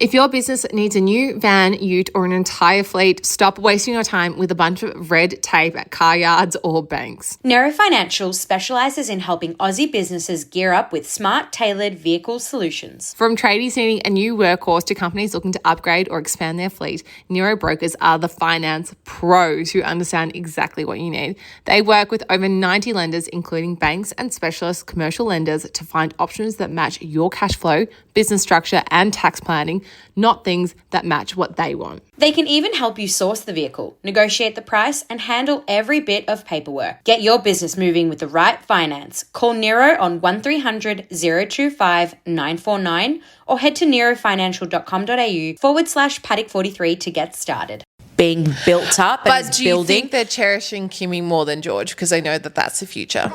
If your business needs a new van, ute, or an entire fleet, stop wasting your time with a bunch of red tape at car yards or banks. Nero Financial specialises in helping Aussie businesses gear up with smart, tailored vehicle solutions. From tradies needing a new workhorse to companies looking to upgrade or expand their fleet, Nero brokers are the finance pros who understand exactly what you need. They work with over 90 lenders, including banks and specialist commercial lenders, to find options that match your cash flow, business structure, and tax planning, not things that match what they want. They can even help you source the vehicle, negotiate the price, and handle every bit of paperwork. Get your business moving with the right finance. Call Nero on 1300 025 949 or head to nerofinancial.com.au/Paddock43 to get started. Being built up and But do you think they're cherishing Kimi more than George because they know that that's the future?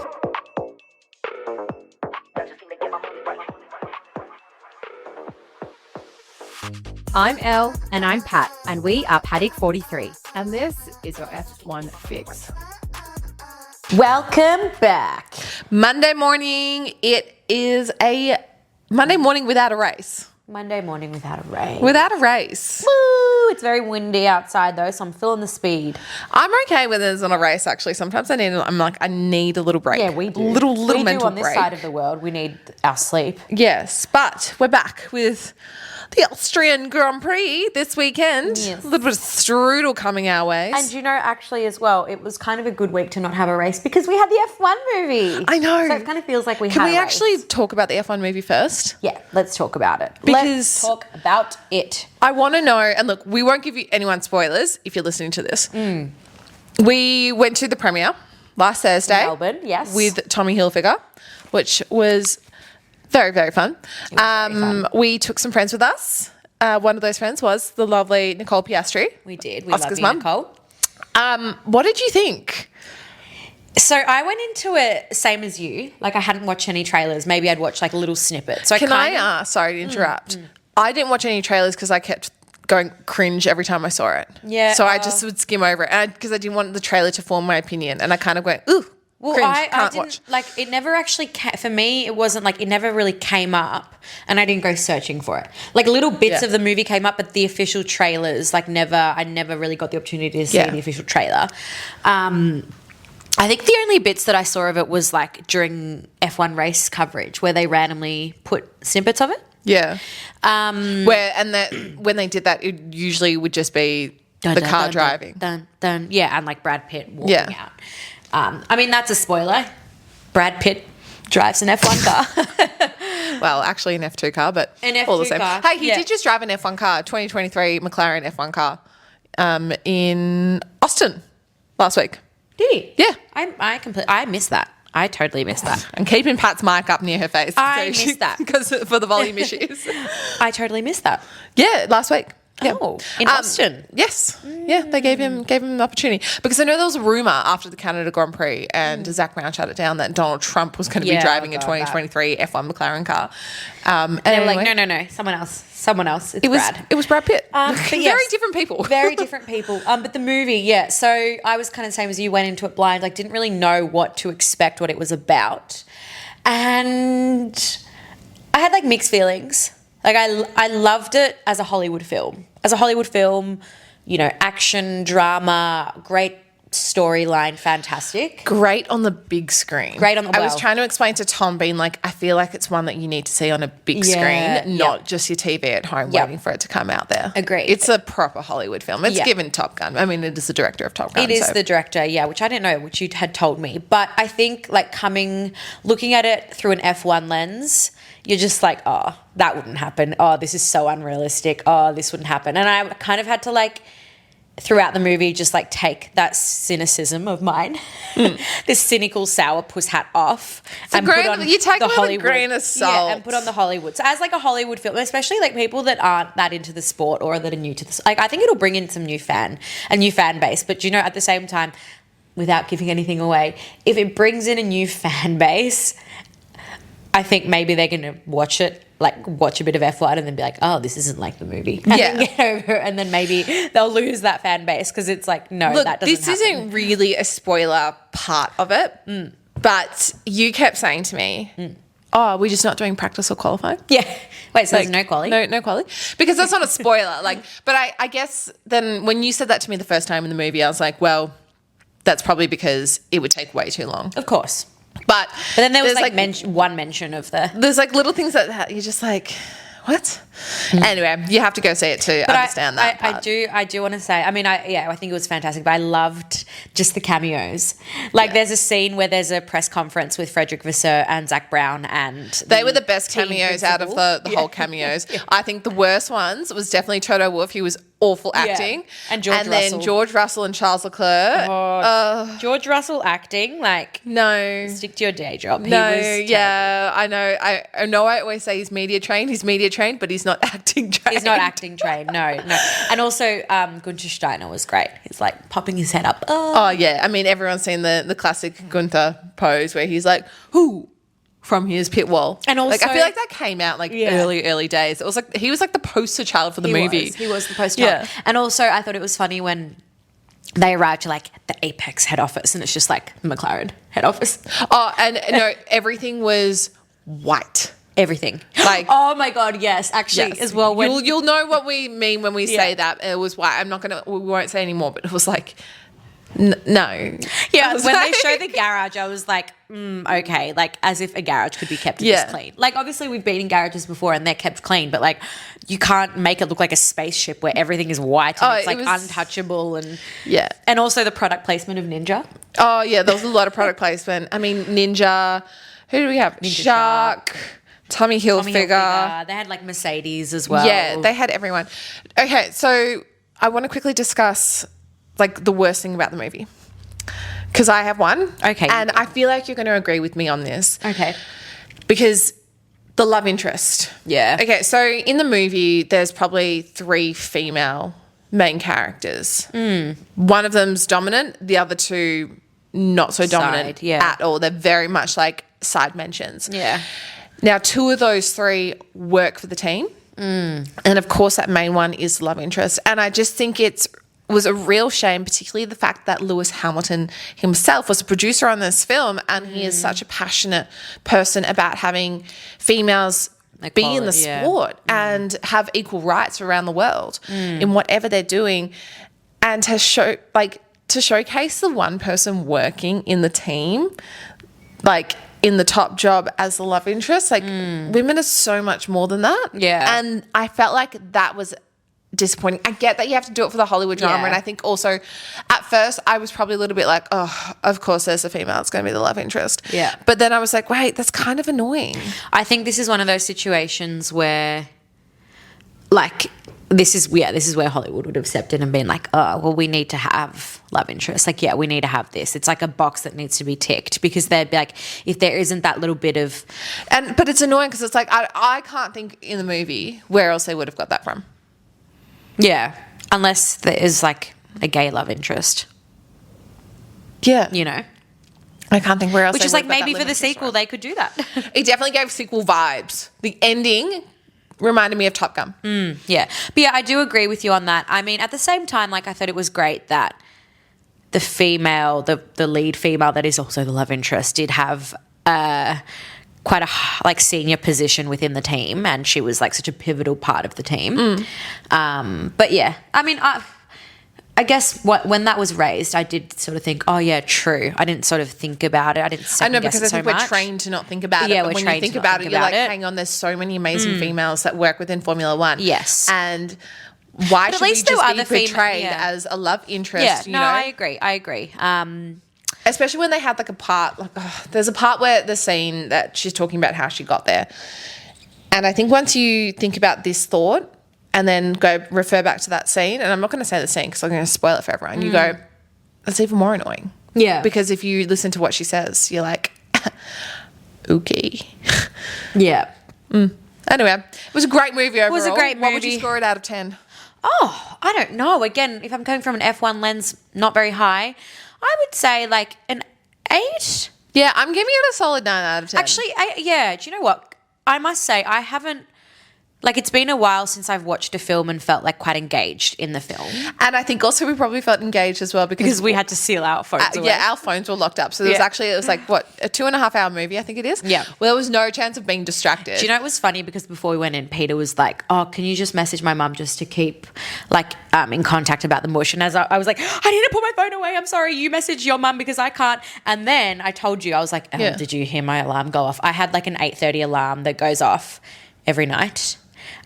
I'm Elle. And I'm Pat, and we are Paddock43. And this is your F1 fix. Welcome back. Monday morning. It is a Monday morning without a race. Monday morning without a race. Without a race. Woo! It's very windy outside though, so I'm feeling the speed. I'm okay when there's not a race, actually. Sometimes I need a little break. Yeah, we do. Little we mental do on this break. side of the world. We need our sleep. Yes, but we're back with the Austrian Grand Prix this weekend. Yes. A little bit of strudel coming our ways. And you know, actually as well, it was kind of a good week to not have a race because we had the F1 movie. I know. So it kind of feels like we Can had we a actually race. talk about the F1 movie first? Yeah, let's talk about it. Because let's talk about it. I want to know, and look, we won't give you anyone spoilers if you're listening to this. We went to the premiere last Thursday. Melbourne, yes. With Tommy Hilfiger, which was very, very fun. Very fun. We took some friends with us. One of those friends was the lovely Nicole Piastri. We did. We Oscar's love you, mum. Nicole. What did you think? So I went into it same as you. Like I hadn't watched any trailers. Maybe I'd watched like a little snippet. So Can I ask? Sorry to interrupt. I didn't watch any trailers because I kept going cringe every time I saw it. Yeah. So I just would skim over it because I didn't want the trailer to form my opinion, and I kind of went, ooh. Well, cringe, I can't didn't, watch. like, it never actually, for me, it wasn't like, it never really came up and I didn't go searching for it. Like little bits of the movie came up, but the official trailers, like I never really got the opportunity to see the official trailer. I think the only bits that I saw of it was like during F1 race coverage where they randomly put snippets of it. Yeah. When they did that, it usually would just be the car driving. Yeah, and like Brad Pitt walking out. I mean, that's a spoiler. Brad Pitt drives an F1 car. Well, actually an F2 car, but an F2 all the same. car. Hey, he did just drive an F1 car, 2023 McLaren F1 car in Austin last week. Did he? Yeah. I missed that. I totally missed that. And keeping Pat's mic up near her face. I missed that. Because for the volume issues. I totally missed that. Yeah, last week. Yeah. Oh, in Austin. Yes. Yeah, they gave him an opportunity. Because I know there was a rumour after the Canada Grand Prix and Zach Brown shut it down that Donald Trump was going to be driving a 2023 F1 McLaren car. And they were like, no, someone else. It's Brad. It was Brad Pitt. But Very different people. Very different people. But the movie, so I was kind of the same as you, went into it blind, like didn't really know what to expect, what it was about. And I had like mixed feelings. Like I loved it as a Hollywood film. You know, action, drama, great storyline, fantastic. Great on the big screen. I was trying to explain to Tom, being like, I feel like it's one that you need to see on a big screen, not just your TV at home waiting for it to come out there. Agreed. It's a proper Hollywood film. It's given Top Gun. I mean, it is the director of Top Gun. It is the director, which I didn't know, which you had told me. But I think like looking at it through an F1 lens, you're just like, oh, that wouldn't happen. Oh, this is so unrealistic. Oh, this wouldn't happen. And I kind of had to like, throughout the movie, just like take that cynicism of mine, this cynical sourpuss hat off, and put on you take the it with Hollywood, a grain of salt, and put on the Hollywood. So as like a Hollywood film, especially like people that aren't that into the sport or that are new to this, like I think it'll bring in some new fan base. But you know, at the same time, without giving anything away, if it brings in a new fan base, I think maybe they're going to watch a bit of F1 and then be like, oh, this isn't like the movie. And then get over it, and then maybe they'll lose that fan base because it's like, no, that doesn't happen. This isn't really a spoiler part of it, but you kept saying to me, oh, we're just not doing practice or qualifying? Yeah. Wait, so there's no quali? No quali? Because that's not a spoiler. But I guess then when you said that to me the first time in the movie, I was like, well, that's probably because it would take way too long. Of course. But then there was one mention of the... There's little things that you're just like... What? Anyway, you have to go see it to understand that part. I do want to say, I mean, I think it was fantastic, but I loved just the cameos. There's a scene where there's a press conference with Frederick Vasseur and Zach Brown, and they were the best cameos out of the whole cameos. Yeah. I think the worst ones was definitely Toto Wolff. He was awful acting. Yeah. And George Russell. Then George Russell and Charles Leclerc. George Russell acting, no. Stick to your day job. No, I know. I know I always say he's media trained, but he's not acting trained. He's not acting trained, no. And also Gunther Steiner was great. He's popping his head up. Oh yeah. I mean, everyone's seen the classic Gunther pose where he's like, who? From his pit wall. And also, I feel like that came out early days. It was he was the poster child for the movie. He was the poster child. And also I thought it was funny when they arrived to the Apex head office and it's just McLaren head office. Oh, and no, everything was white. Everything. Oh my God, yes. Actually, yes. As well. You'll know what we mean when we say that. It was white. We won't say anymore, but it was no. Yeah, when they show the garage, I was okay, as if a garage could be kept this clean. Obviously we've been in garages before and they're kept clean, but you can't make it look like a spaceship where everything is white and it's untouchable and and also the product placement of Ninja. Oh yeah, there was a lot of product placement. I mean, Ninja. Who do we have? Ninja Shark. Tommy Hilfiger. They had Mercedes as well. Yeah, they had everyone. Okay, so I want to quickly discuss the worst thing about the movie. Because I have one. Okay. And I feel like you're going to agree with me on this. Okay. Because the love interest. Yeah. Okay, so in the movie, there's probably 3 female main characters. One of them's dominant. The other 2, not so dominant at all. They're very much side mentions. Yeah. Now, 2 of those 3 work for the team. And, of course, that main one is love interest. And I just think it was a real shame, particularly the fact that Lewis Hamilton himself was a producer on this film and he is such a passionate person about having females be in the sport and have equal rights around the world in whatever they're doing, and to showcase the one person working in the team, in the top job as the love interest. Women are so much more than that. Yeah. And I felt like that was disappointing. I get that you have to do it for the Hollywood drama, and I think also at first I was probably a little bit oh, of course there's a female, it's going to be the love interest. Yeah. But then I was like, wait, that's kind of annoying. I think this is one of those situations where this is where Hollywood would have stepped in and been oh, well, we need to have love interest. We need to have this. It's a box that needs to be ticked, because they'd be if there isn't that little bit of... But it's annoying because it's I can't think in the movie where else they would have got that from. Yeah, unless there is a gay love interest. Yeah. I can't think where else. Which is maybe for the sequel they could do that. It definitely gave sequel vibes. The ending reminded me of Top Gun. Yeah. But yeah, I do agree with you on that. I mean, at the same time, I thought it was great that the female, the lead female that is also the love interest, did have quite a senior position within the team, and she was such a pivotal part of the team. But yeah, I mean, I guess when that was raised, I did sort of think, oh yeah, true. I didn't sort of think about it. I didn't second guess it so much. I think we're trained to not think about it. Yeah, but when you think about it, you're hang on, there's so many amazing females that work within Formula One. Yes. And why should we just be portrayed as a love interest? Yeah, I agree. Especially when they had a part, there's a part where the scene that she's talking about how she got there. And I think once you think about this thought and then go refer back to that scene, and I'm not going to say the scene because I'm going to spoil it for everyone, you go, that's even more annoying. Yeah. Because if you listen to what she says, you're okay. Yeah. Anyway, it was a great movie overall. It was a great movie. What would you score it out of 10? Oh, I don't know. Again, if I'm coming from an F1 lens, not very high, I would say an 8. Yeah, I'm giving it a solid 9 out of 10. Actually, do you know what? I must say I haven't Like, it's been a while since I've watched a film and felt like quite engaged in the film. And I think also we probably felt engaged as well because We had to seal our phones away. Yeah, our phones were locked up. So it was like, what, a 2.5 hour movie, I think it is? Yeah. Well, there was no chance of being distracted. Do you know, it was funny because before we went in, Peter was like, oh, can you just message my mum just to keep, like, in contact about the mush? And as I was like, I need to put my phone away. I'm sorry. You message your mum because I can't. And then I told you, I was like, did you hear my alarm go off? I had like an 8:30 alarm that goes off every night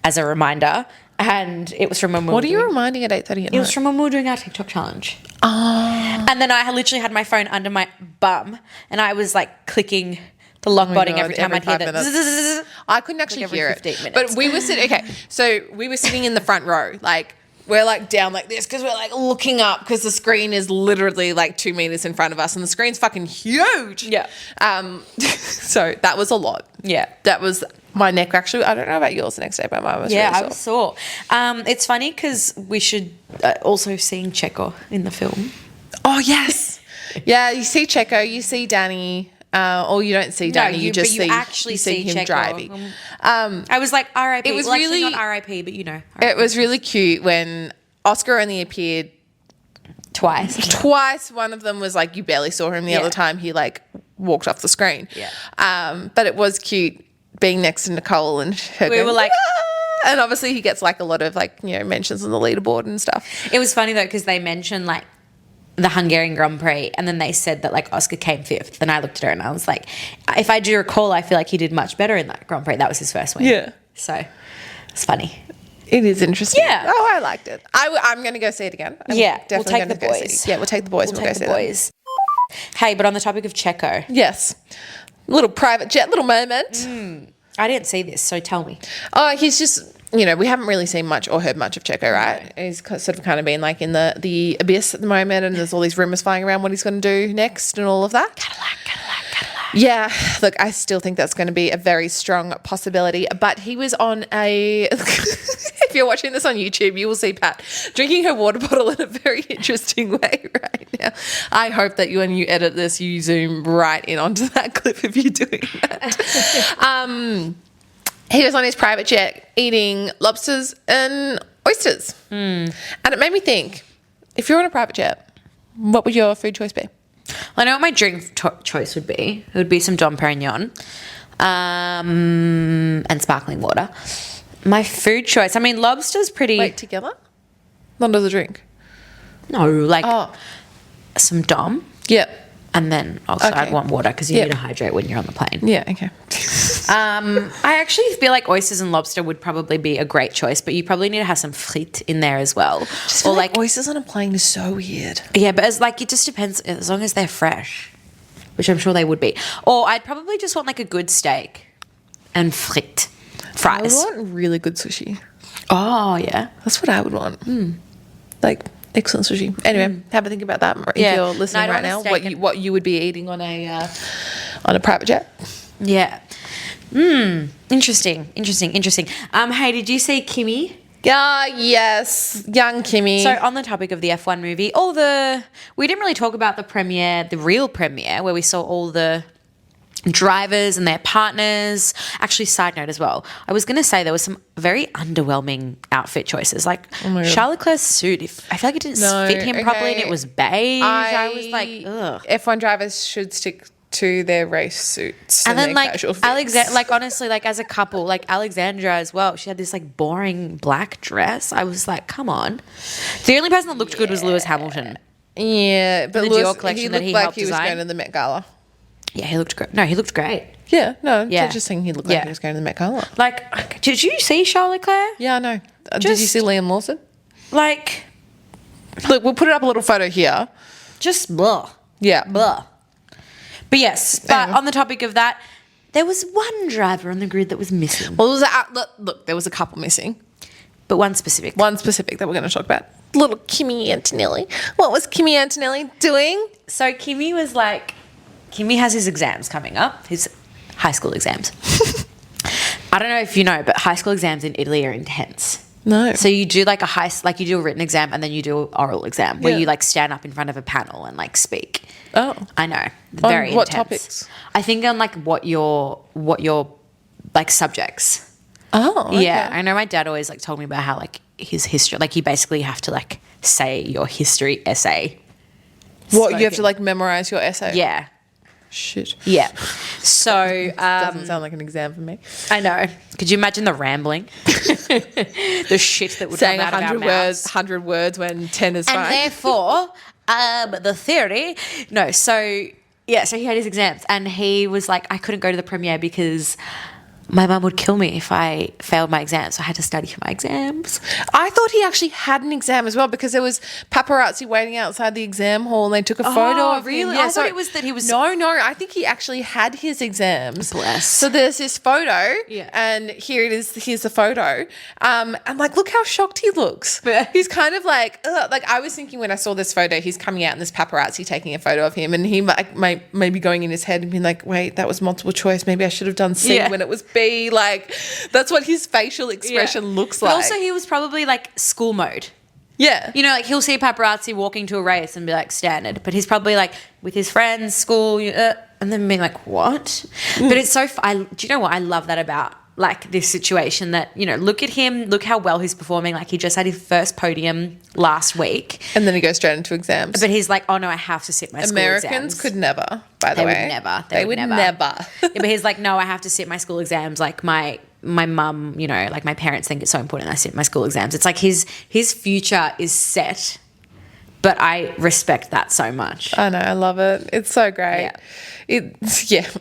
as a reminder, and it was from when What are you reminding at 8:30 at night? It was from when we were doing our TikTok challenge. Oh. And then I literally had my phone under my bum, and I was like clicking the lock button every time I'd hear that. I couldn't actually every hear 15 it. minutes. But we were sitting, so we were sitting in the front row, like, we're like down like this because we're like looking up because the screen is literally like 2 meters in front of us and the screen's fucking huge. Yeah. So that was a lot. Yeah. That was my neck. Actually, I don't know about yours the next day, but mine was really sore. I was sore. It's funny because we should also seeing Checo in the film. Oh, yes. Yeah, you see Checo, you see Danny. Or you don't see Danny, you just see him Checo. Driving. I was like, R.I.P. It was well, really not R.I.P., but you know. It was really cute when Oscar only appeared twice. One of them was like you barely saw him. The other time he like walked off the screen. Yeah. But it was cute being next to Nicole and her. We were like. "Ah!" And obviously he gets like a lot of like, you know, mentions on the leaderboard and stuff. It was funny though because they mentioned like the Hungarian Grand Prix, and then they said that like Oscar came 5th. Then I looked at her and I was like, if I do recall, I feel like he did much better in that Grand Prix. That was his first win. Yeah. So it's funny. It is interesting. Yeah. Oh, I liked it. I'm going to go see it again. We'll take the boys. Yeah, we'll take the boys. We'll go see boys. Hey, but on the topic of Checo. Yes. Little private jet, little moment. I didn't see this, so tell me. Oh, he's just, you know, we haven't really seen much or heard much of Checo, right? He's sort of kind of been like in the abyss at the moment, and there's all these rumours flying around what he's going to do next and all of that. Cadillac. Yeah, look, I still think that's going to be a very strong possibility. But he was on a, if you're watching this on YouTube, you will see Pat drinking her water bottle in a very interesting way right now. I hope that when you edit this, you zoom right in onto that clip if you're doing that. He was on his private jet eating lobsters and oysters. And it made me think, if you're on a private jet, what would your food choice be? I know what my drink choice would be. It would be some Dom Perignon and sparkling water. My food choice, I mean, lobster's pretty... Wait, together? Not as a drink? No, like some Dom. Yep. And then also I'd want water because you need to hydrate when you're on the plane. Yeah, okay. I actually feel like oysters and lobster would probably be a great choice, but you probably need to have some frites in there as well. Just feel like oysters on a plane is so weird. Yeah, but it just depends as long as they're fresh, which I'm sure they would be. Or I'd probably just want like a good steak and fries. I would want really good sushi. Oh, yeah. That's what I would want. Like excellent sushi. Anyway, have a think about that if you're listening right now. What you would be eating on a private jet. Yeah. Interesting. Hey, did you see Kimi? Yes, young Kimi. So on the topic of the F1 movie, we didn't really talk about the real premiere, where we saw all the drivers and their partners. Actually, side note as well, I was going to say there was some very underwhelming outfit choices. Like Charles Leclerc's suit, I feel like it didn't fit him properly and it was beige. I was like, ugh. F1 drivers should stick to their race suits and then like Alexandra, like honestly, like as a couple, like Alexandra as well, she had this like boring black dress. I was like, come on. The only person that looked good was Lewis Hamilton. Yeah, but the Lewis, Dior collection that he like helped he was design. going to the Met Gala. Yeah, he looked great. No, he looked great. Yeah, no, just saying he looked like he was going to the Met Gala. Like, did you see Charles Leclerc? Yeah, I know. Did you see Liam Lawson? Like, look, we'll put up a little photo here. Just blah. Yeah. Blah. But yes, on the topic of that, there was one driver on the grid that was missing. Well, there was a couple missing. But one specific that we're going to talk about. Little Kimi Antonelli. What was Kimi Antonelli doing? So Kimi has his exams coming up, his high school exams. I don't know if you know, but high school exams in Italy are intense. No. So you do like you do a written exam and then you do an oral exam where you like stand up in front of a panel and like speak. Oh. I know. Very what intense. topics? I think on like what your like subjects. Oh, okay. Yeah, I know my dad always like told me about how like his history, like you basically have to like say your history essay. What, you have to like memorize your essay? Yeah. Shit. Yeah. So Doesn't sound like an exam for me. I know. Could you imagine the rambling? The shit that would Saying come out of our 100 mouths. 100 words when 10 is fine. And therefore, the theory. No, so yeah, so he had his exams and he was like, I couldn't go to the premiere because my mum would kill me if I failed my exams. So I had to study for my exams. I thought he actually had an exam as well because there was paparazzi waiting outside the exam hall and they took a photo of him. Really? I thought it was that he was... No, I think he actually had his exams. Bless. So there's this photo Yeah. and here it is. Here's the photo. And like, look how shocked he looks. He's kind of like, ugh. Like I was thinking when I saw this photo, he's coming out and this paparazzi taking a photo of him and he might be going in his head and being like, wait, that was multiple choice. Maybe I should have done C when it was B. Like that's what his facial expression looks like. But also he was probably like school mode. Yeah. You know, like he'll see paparazzi walking to a race and be like standard, but he's probably like with his friends, school, and then being like, what? But it's so, do you know what? I love that about like this situation that, you know, look at him, look how well he's performing. Like he just had his first podium last week. And then he goes straight into exams. But he's like, oh no, I have to sit my school exams. Americans could never, by the way. They would never. Yeah, but he's like, no, I have to sit my school exams. Like my mum, you know, like my parents think it's so important I sit my school exams. It's like his future is set, but I respect that so much. I know, I love it. It's so great.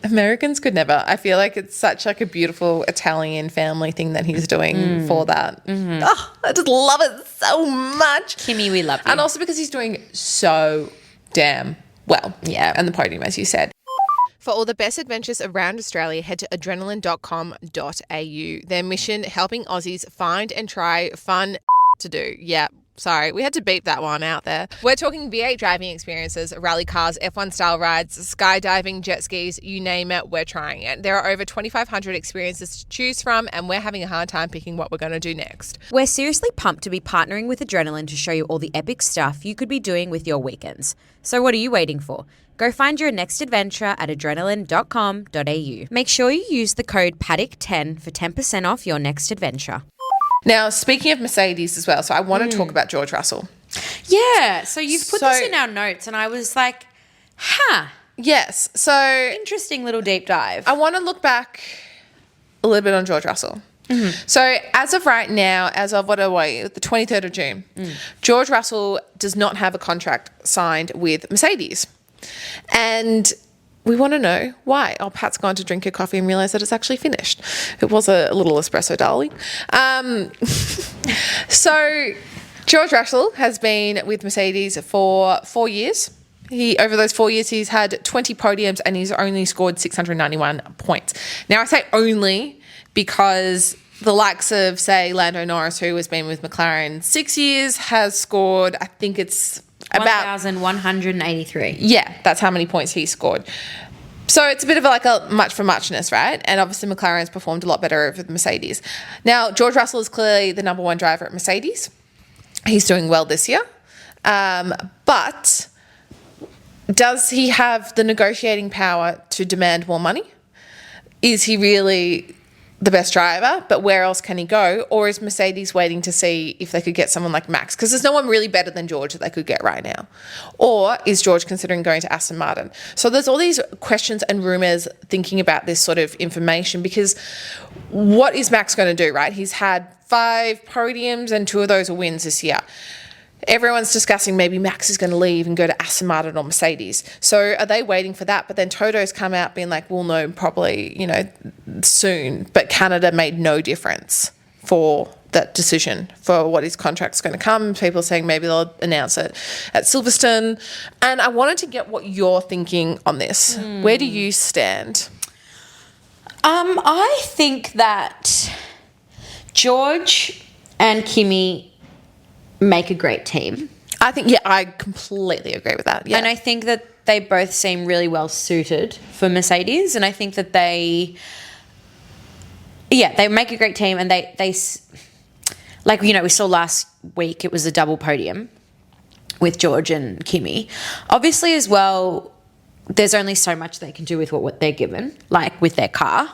Americans could never. I feel like it's such like a beautiful Italian family thing that he's doing for that. Mm-hmm. Oh, I just love it so much. Kimmy, we love you. And also because he's doing so damn well. Yeah. And the podium, as you said. For all the best adventures around Australia, head to adrenaline.com.au. Their mission, helping Aussies find and try fun to do. Yeah. Sorry, we had to beep that one out there. We're talking V8 driving experiences, rally cars, F1 style rides, skydiving, jet skis, you name it, we're trying it. There are over 2,500 experiences to choose from and we're having a hard time picking what we're going to do next. We're seriously pumped to be partnering with Adrenaline to show you all the epic stuff you could be doing with your weekends. So what are you waiting for? Go find your next adventure at adrenaline.com.au. Make sure you use the code Paddock10 for 10% off your next adventure. Now, speaking of Mercedes as well, so I want to talk about George Russell. Yeah, so you've put this in our notes and I was like, Yes, so interesting little deep dive. I want to look back a little bit on George Russell. Mm-hmm. So as of right now, as of the 23rd of June, George Russell does not have a contract signed with Mercedes. And we want to know why. Oh, Pat's gone to drink her coffee and realised that it's actually finished. It was a little espresso, darling. So George Russell has been with Mercedes for 4 years. Over those 4 years, he's had 20 podiums and he's only scored 691 points. Now, I say only because the likes of, say, Lando Norris, who has been with McLaren 6 years, has scored, I think it's about 1,183. Yeah, that's how many points he scored. So it's a bit of like a much for muchness, right? And obviously McLaren's performed a lot better over the Mercedes. Now, George Russell is clearly the number one driver at Mercedes. He's doing well this year. But does he have the negotiating power to demand more money? Is he really the best driver, but where else can he go? Or is Mercedes waiting to see if they could get someone like Max? Because there's no one really better than George that they could get right now. Or is George considering going to Aston Martin? So there's all these questions and rumours thinking about this sort of information because what is Max going to do, right? He's had 5 podiums and 2 of those are wins this year. Everyone's discussing maybe Max is going to leave and go to Aston Martin or Mercedes. So are they waiting for that? But then Toto's come out being like, well, no, probably, soon. But Canada made no difference for that decision for what his contract's going to come. People are saying maybe they'll announce it at Silverstone. And I wanted to get what you're thinking on this. Where do you stand? I think that George and Kimi make a great team. I think, I completely agree with that. Yeah. And I think that they both seem really well suited for Mercedes. And I think that they make a great team. And they like, we saw last week, it was a double podium with George and Kimi. Obviously as well, there's only so much they can do with what they're given, like with their car.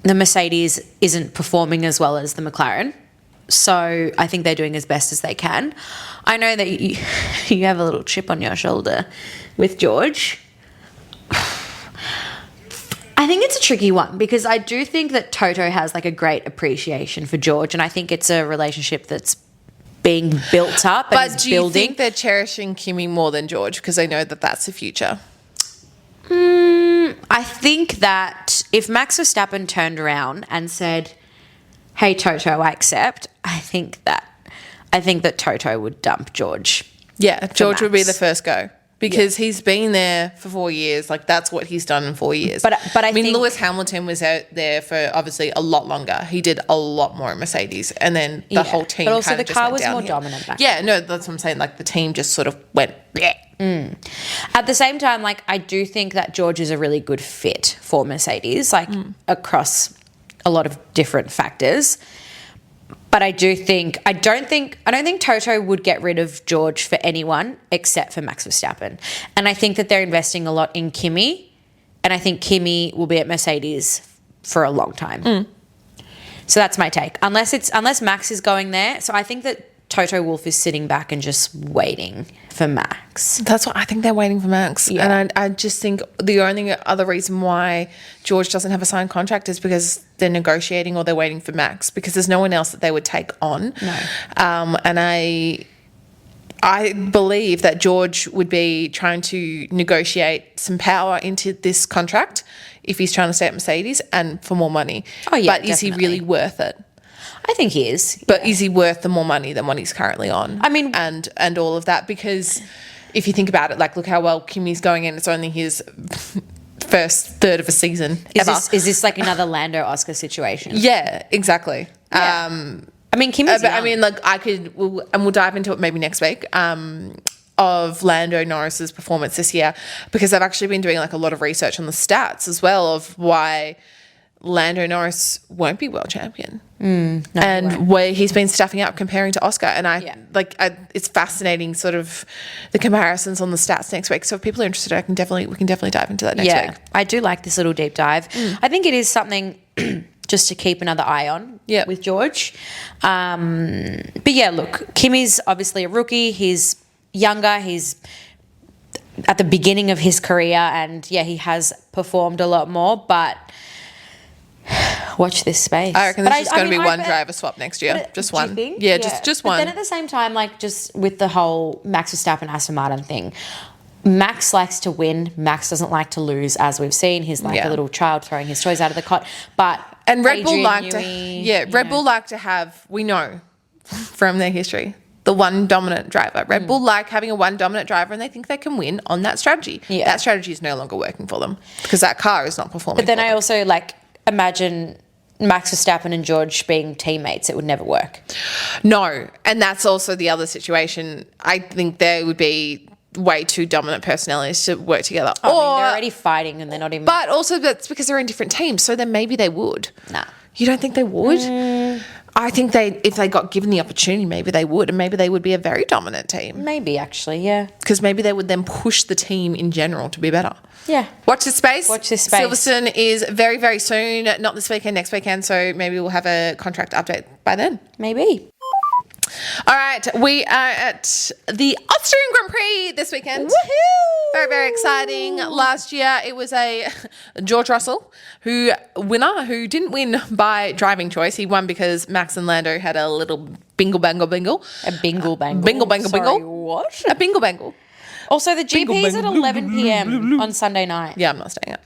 the Mercedes isn't performing as well as the McLaren. So I think they're doing as best as they can. I know that you have a little chip on your shoulder with George. I think it's a tricky one because I do think that Toto has like a great appreciation for George, and I think it's a relationship that's being built up and But do building. you think they're cherishing Kimi more than George because they know that that's the future? I think that if Max Verstappen turned around and said, "Hey Toto, I accept," I think that Toto would dump George. Yeah, George would be Max. the first go because he's been there for 4 years. Like that's what he's done in 4 years. But I mean, think- Lewis Hamilton was out there for obviously a lot longer. He did a lot more in Mercedes, and then the Yeah. whole team. But also kinda the just car went was more downhill. dominant back Yeah, no, that's what I'm saying. Like the team just sort of went. Bleh. At the same time, like I do think that George is a really good fit for Mercedes, like across a lot of different factors. But I don't think Toto would get rid of George for anyone except for Max Verstappen. And I think that they're investing a lot in Kimi, and I think Kimi will be at Mercedes for a long time. So that's my take. Unless Max is going there. So I think that Toto Wolff is sitting back and just waiting for Max. That's what I think they're waiting for Max. Yeah. And I just think the only other reason why George doesn't have a signed contract is because they're negotiating or they're waiting for Max because there's no one else that they would take on. No. And I believe that George would be trying to negotiate some power into this contract if he's trying to stay at Mercedes and for more money. Oh, yeah, but is he definitely. really worth it? I think he is. But is he worth the more money than what he's currently on? I mean- and all of that, because if you think about it, like look how well Kimi's going in. It's only his first third of a season ever. Is this like another Lando Oscar situation? Yeah, exactly. Yeah. I mean, Kimi's But I young. mean, like we'll dive into it maybe next week. Of Lando Norris's performance this year, because I've actually been doing like a lot of research on the stats as well of why Lando Norris won't be world champion. And where he's been stuffing up comparing to Oscar. And it's fascinating sort of the comparisons on the stats next week. So if people are interested, we can definitely dive into that next week. I do like this little deep dive. I think it is something just to keep another eye on with George. But yeah, look, Kimi's obviously a rookie. He's younger. He's at the beginning of his career, and yeah, he has performed a lot more, but watch this space. I reckon there's just going to be one bet- driver swap next year. Just Do you one. think? Yeah, just But one. then at the same time, like just with the whole Max Verstappen Aston Martin thing, Max likes to win. Max doesn't like to lose, as we've seen. He's like a little child throwing his toys out of the cot. But And Red Bull Adrian like Newey, Red Bull like to have, we know from their history, the one dominant driver. Red Bull like having a one dominant driver, and they think they can win on that strategy. Yeah. That strategy is no longer working for them because that car is not performing. But then for I them. also like imagine Max Verstappen and George being teammates. It would never work. No, and that's also the other situation. I think there would be way too dominant personalities to work together. I mean, they're already fighting and they're not even. But also that's because they're in different teams, so then maybe they would. Nah. You don't think they would? I think if they got given the opportunity, maybe they would, and maybe they would be a very dominant team Maybe actually, yeah. because maybe they would then push the team in general to be better. Yeah. Watch this space. Watch this space. Silverstone is very, very soon, not this weekend, next weekend, so maybe we'll have a contract update by then. Maybe. All right, we are at the Austrian Grand Prix this weekend. Woohoo! Very, very exciting. Last year, it was a George Russell who didn't win by driving choice. He won because Max and Lando had a little bingle, bangle, bingle. A bingle bangle. Bingle, bangle, Sorry, bingle. what? A bingle, bangle. Also, the Bingle, GP's at bangle, 11 p.m. on Sunday night. Yeah, I'm not staying up.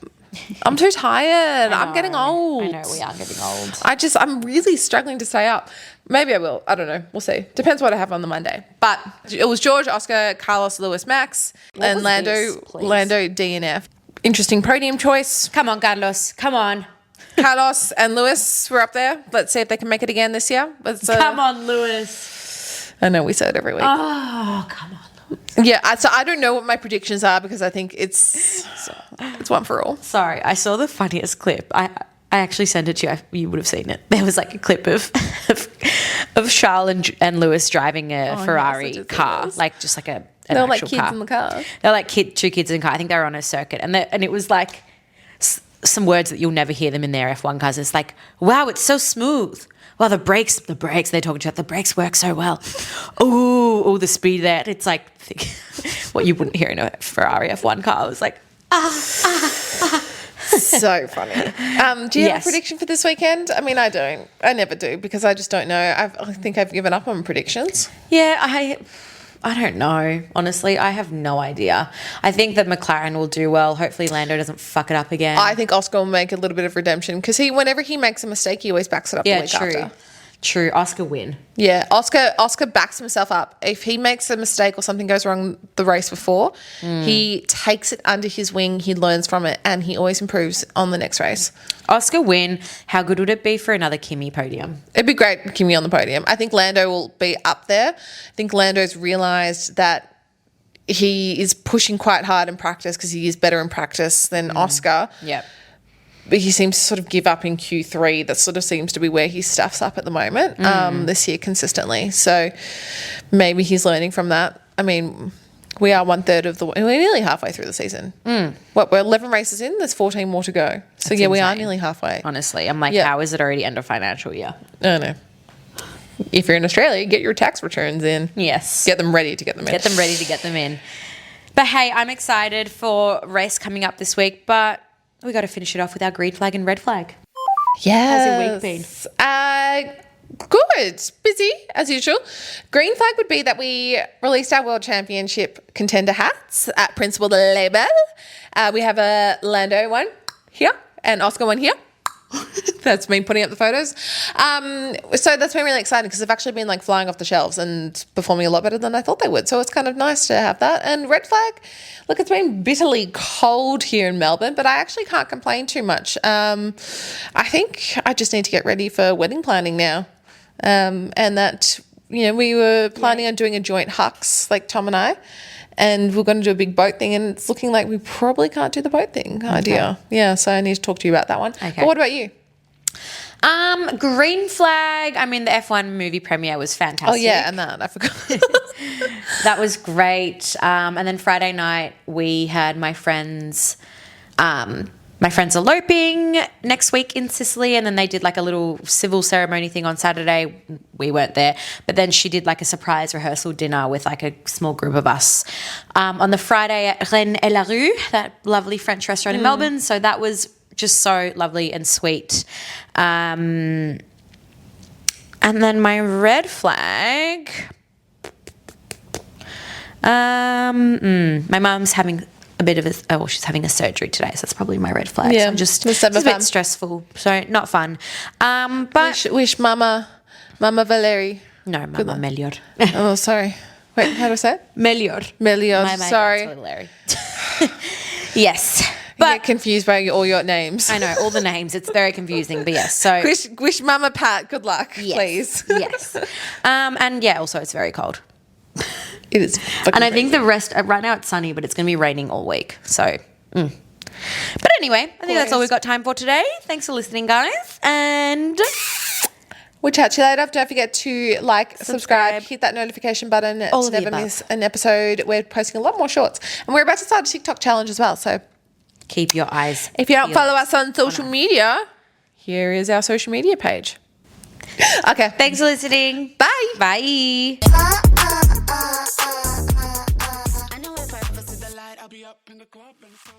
I'm too tired. I'm getting old. I know, we are getting old. I'm really struggling to stay up. Maybe I will. I don't know. We'll see. Depends what I have on the Monday. But it was George, Oscar, Carlos, Lewis, Max, and was Lando, this, please? Lando, DNF. Interesting podium choice. Come on, Carlos. Come on. Carlos and Lewis were up there. Let's see if they can make it again this year. Come on, Lewis. I know we say it every week. Oh, come on. Yeah, so I don't know what my predictions are because I think it's one for all. Sorry, I saw the funniest clip. I actually sent it to you. You would have seen it. There was like a clip of Charles and Lewis driving a Ferrari yes, I did see car, those. like just like an They were like actual kids car. in the car. They're like two kids in the car. I think they were on a circuit, and it was like some words that you'll never hear them in their F1 cars. It's like, wow, it's so smooth. Well, the brakes, they're talking about the brakes work so well. Oh, the speed there. It's like what you wouldn't hear in a Ferrari F1 car. It was like, So funny. Do you have a prediction for this weekend? I mean, I don't. I never do because I just don't know. I think I've given up on predictions. Yeah, I don't know. Honestly, I have no idea. I think that McLaren will do well. Hopefully Lando doesn't fuck it up again. I think Oscar will make a little bit of redemption because whenever he makes a mistake, he always backs it up the week after. True. Oscar win. Yeah, Oscar backs himself up. If he makes a mistake or something goes wrong the race before, he takes it under his wing, he learns from it, and he always improves on the next race. Oscar win. How good would it be for another Kimi podium? It'd be great with Kimi on the podium. I think Lando will be up there. I think Lando's realised that he is pushing quite hard in practice because he is better in practice than Oscar. Yep. But he seems to sort of give up in Q3. That sort of seems to be where he stuffs up at the moment this year consistently. So maybe he's learning from that. I mean, we are 1/3 of we're nearly halfway through the season. We're 11 races in. There's 14 more to go. So That's we are insane. nearly halfway. Honestly, I'm like, how is it already end of financial year? I know. If you're in Australia, get your tax returns in. Yes. Get them ready to get them in. Get them ready to get them in. But hey, I'm excited for race coming up this week, but we got to finish it off with our green flag and red flag. Yes. How's your week been? Good. Busy, as usual. Green flag would be that we released our World Championship contender hats at Principal Label. We have a Lando one here and Oscar one here. That's me putting up the photos. So that's been really exciting because they've actually been like flying off the shelves and performing a lot better than I thought they would. So it's kind of nice to have that. And red flag, look, it's been bitterly cold here in Melbourne, but I actually can't complain too much. I think I just need to get ready for wedding planning now. And that, we were planning on doing a joint hux, like Tom and I. And we're going to do a big boat thing, and it's looking like we probably can't do the boat thing idea. Yeah, so I need to talk to you about that one. Okay. But what about you? Green flag. I mean, the F1 movie premiere was fantastic. Oh, yeah, and that. I forgot. That was great. And then Friday night, we had my friends eloping next week in Sicily, and then they did like a little civil ceremony thing on Saturday. We weren't there, but then she did like a surprise rehearsal dinner with like a small group of us on the Friday at Rennes et la Rue, that lovely French restaurant in Melbourne. So that was just so lovely and sweet. And then my red flag, my mum's having a bit of she's having a surgery today, so that's probably my red flag. Yeah, so it's a bit stressful, so not fun. But wish Mama Valeri. No, Mama Melior. Oh, sorry. Wait, how do I say it? Melior. Melior. Sorry. Yes. But I get confused by all your names. I know, all the names. It's very confusing, but yes. So wish Mama Pat good luck, please. Yes. And yeah, also it's very cold. It is. And I think the rest, right now it's sunny, but it's going to be raining all week. So, But anyway, I think that's all we've got time for today. Thanks for listening, guys. And we'll chat to you later. Don't forget to subscribe, hit that notification button to never miss an episode. We're posting a lot more shorts. And we're about to start a TikTok challenge as well. So keep your eyes. If you don't follow us on social media, here is our social media page. Okay. Thanks for listening. Bye. Bye. I know if I ever see the light, I'll be up in the club and so